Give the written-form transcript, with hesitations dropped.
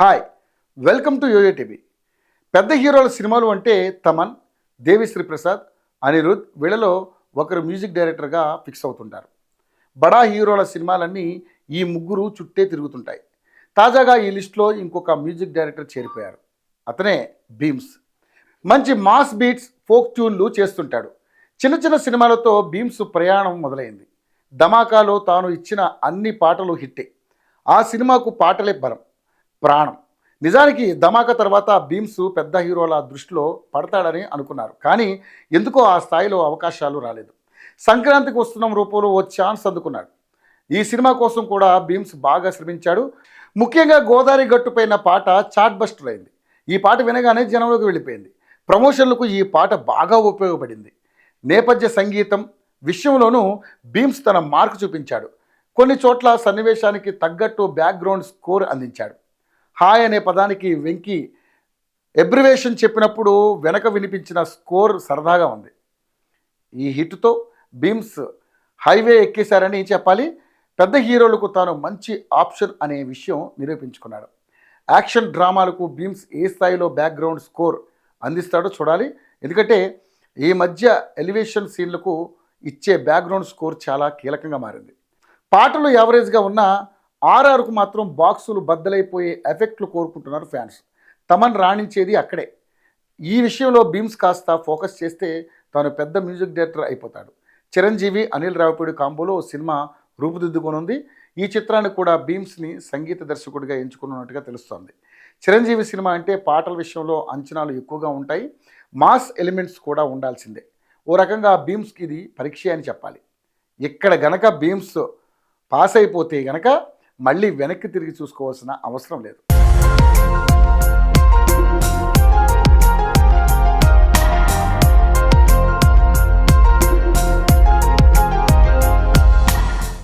Hi, welcome to YoYo TV. పెద్ద హీరోల సినిమాలు అంటే తమన్, దేవిశ్రీ ప్రసాద్, అనిరుద్ వీళ్ళలో ఒకరు మ్యూజిక్ డైరెక్టర్గా ఫిక్స్ అవుతుంటారు. బడా హీరోల సినిమాలన్నీ ఈ ముగ్గురు చుట్టే తిరుగుతుంటాయి. తాజాగా ఈ లిస్టులో ఇంకొక మ్యూజిక్ డైరెక్టర్ చేరిపోయారు. అతనే బీమ్స్. మంచి మాస్ బీట్స్, ఫోక్ ట్యూన్లు చేస్తుంటాడు. చిన్న చిన్న సినిమాలతో బీమ్స్ ప్రయాణం మొదలైంది. ధమాకాలో తాను ఇచ్చిన అన్ని పాటలు హిట్టే. ఆ సినిమాకు పాటలే బలం, ప్రాణం. నిజానికి ధమాకా తర్వాత బీమ్స్ పెద్ద హీరోల దృష్టిలో పడతాడని అనుకున్నారు. కానీ ఎందుకో ఆ స్థాయిలో అవకాశాలు రాలేదు. సంక్రాంతికి వస్తున్న రూపంలో ఓ ఛాన్స్ అందుకున్నాడు. ఈ సినిమా కోసం కూడా బీమ్స్ బాగా శ్రమించాడు. ముఖ్యంగా గోదావరి గట్టుపైన పాట చాట్ బస్టర్ అయింది. ఈ పాట వినగానే జనంలోకి వెళ్ళిపోయింది. ప్రమోషన్లకు ఈ పాట బాగా ఉపయోగపడింది. నేపథ్య సంగీతం విషయంలోనూ బీమ్స్ తన మార్కు చూపించాడు. కొన్ని చోట్ల సన్నివేశానికి తగ్గట్టు బ్యాక్గ్రౌండ్ స్కోర్ అందించాడు. హాయ్ అనే పదానికి వెంకీ ఎబ్రివేషన్ చెప్పినప్పుడు వెనక వినిపించిన స్కోర్ సరదాగా ఉంది. ఈ హిట్తో బీమ్స్ హైవే ఎక్కేశారని చెప్పాలి. పెద్ద హీరోలకు తాను మంచి ఆప్షన్ అనే విషయం నిరూపించుకున్నాడు. యాక్షన్ డ్రామాలకు బీమ్స్ ఏ స్థాయిలో బ్యాక్గ్రౌండ్ స్కోర్ అందిస్తాడో చూడాలి. ఎందుకంటే ఈ మధ్య ఎలివేషన్ సీన్లకు ఇచ్చే బ్యాక్గ్రౌండ్ స్కోర్ చాలా కీలకంగా మారింది. పాటలు యావరేజ్గా ఉన్న ఆర్ఆర్కు మాత్రం బాక్సులు బద్దలైపోయే ఎఫెక్ట్లు కోరుకుంటున్నారు ఫ్యాన్స్. తమన్ రాణించేది అక్కడే. ఈ విషయంలో బీమ్స్ కాస్త ఫోకస్ చేస్తే తాను పెద్ద మ్యూజిక్ డైరెక్టర్ అయిపోతాడు. చిరంజీవి, అనిల్ రావిపూడి కాంబోలో సినిమా రూపుదిద్దుకొనుంది. ఈ చిత్రాన్ని కూడా బీమ్స్ని సంగీత దర్శకుడిగా ఎంచుకున్నట్టుగా తెలుస్తోంది. చిరంజీవి సినిమా అంటే పాటల విషయంలో అంచనాలు ఎక్కువగా ఉంటాయి. మాస్ ఎలిమెంట్స్ కూడా ఉండాల్సిందే. ఓ రకంగా బీమ్స్కి ఇది పరీక్ష అని చెప్పాలి. ఇక్కడ గనక బీమ్స్ పాస్ అయిపోతే గనక మళ్ళీ వెనక్కి తిరిగి చూసుకోవాల్సిన అవసరం లేదు.